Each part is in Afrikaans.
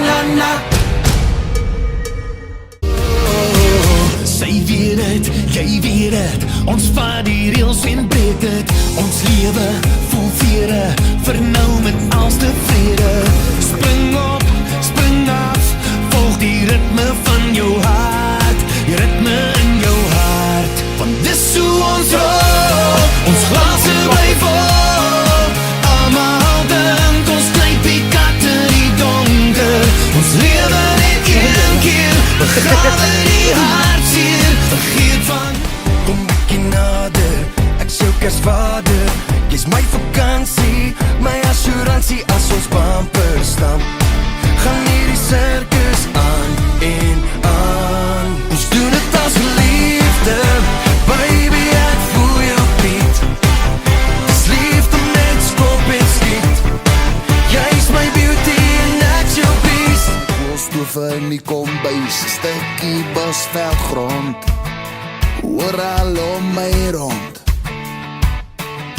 na na. Sy weet het, jy weet het, ons vat die reels en breek het. Ons lewe vol vere, vir nou met als tevrede. Spring op, spring af, volg die ritme van jou hart, die ritme in jou hart. Want dis hoe ons rol, ons glaase bly vol. Almal dink ons knyp die kat in die donker. Ons lewe net een keer, begrawe die hartseer, vergeet van. Kom bykie nader, ek is jou kersvader. Jy's my vakansie, my assuransie as ons bumper stamp. Gaan hierdie circus aan en aan. Ons doen het as liefde, baby ek voel jou beat. Dis liefde met skop en skiet. Jy's my beauty en ek's jou beast. Ons stoof in die kombuis, stukkie bosveld grond. Oral om my rond.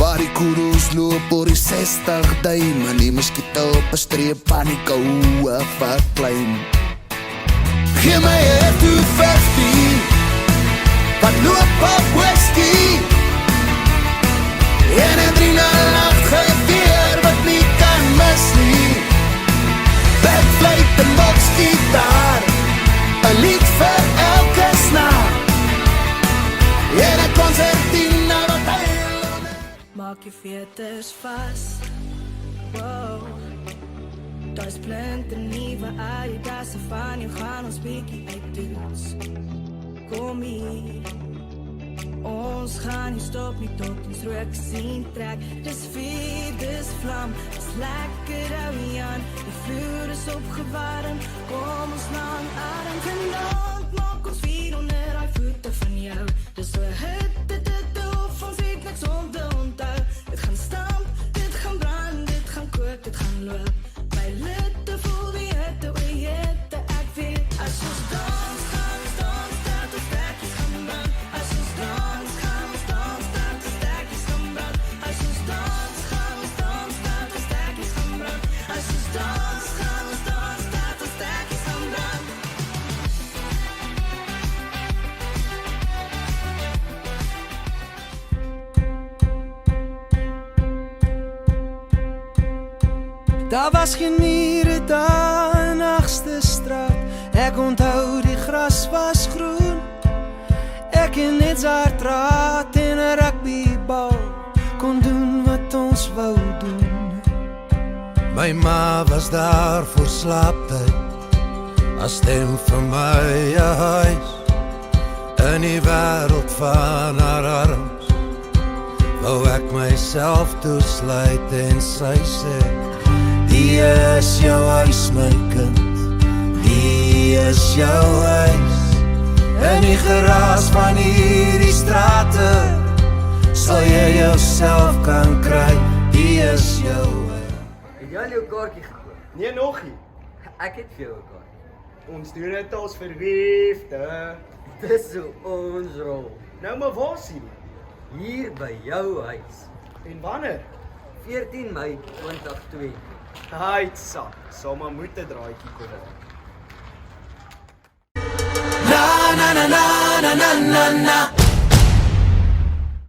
Waar die koeroes loop oor die 60 duim. En die muskiete op 'n streep aan die koue verklein. Gee my head to 50, wat loop op whisky. En 'n 3-nacht geweer wat nie kan mis nie. Backfluit en boksgitaar, 'n lied vir elke snaar. En 'n concertina wat heel. Maak je veters vast, wow. Daar is splinter nieuwe Adidasen van je, gaan ons bikkie uit dudes. Kom hier, ons gaan niet stop, niet tot ons rook zien trek. Dis vuur, dis vlam, dis lekker hou nie aan. Die vloer is opgewarmd, kom ons lang adem. Vanavond maak ons vuur onder die voete van jou. Dis so hitte, dit hoef ons weet niks om te onthou. Dit gaan stamp, dit gaan brand, dit gaan kook, dit gaan loop. By litte voel die hitte, o hitte, ek weet. As ons dans, gaan ons dans, dat ons stekjes gaan brand. As ons dans, gaan ons dans, dat ons stekjes gaan brand. As ons dans, gaan ons dans, dat ons stekjes gaan brand. As ons dans, gaan ons dans, dat ons stekjes gaan brand. Daar was geen mure daar in Agste straat. Ek onthou die gras was groen. Ek en net Zaartraat en 'n rugbybal kon doen wat ons wou doen. My ma was daar voor slaaptyd, as stem vir my 'n huis in die wêreld van haar arms. Wou ek myself toesluit en sy sê, die is jou huis my kind, die is jou huis. In die geraas van hierdie strate sal jy jouself kan kry, die is jou huis. Het jy al jou kaartjie gekoop? Nee, nog nie. Ek het vir jou 'n kaart. Ons doen dit als verliefde. Dis hoe ons rol. Nou maar waar sien? Hier by jou huis. En wanneer? 14 Mei 2020. Hy sak, sal maar moet 'n draaitjie kom. Na na na na na na na na.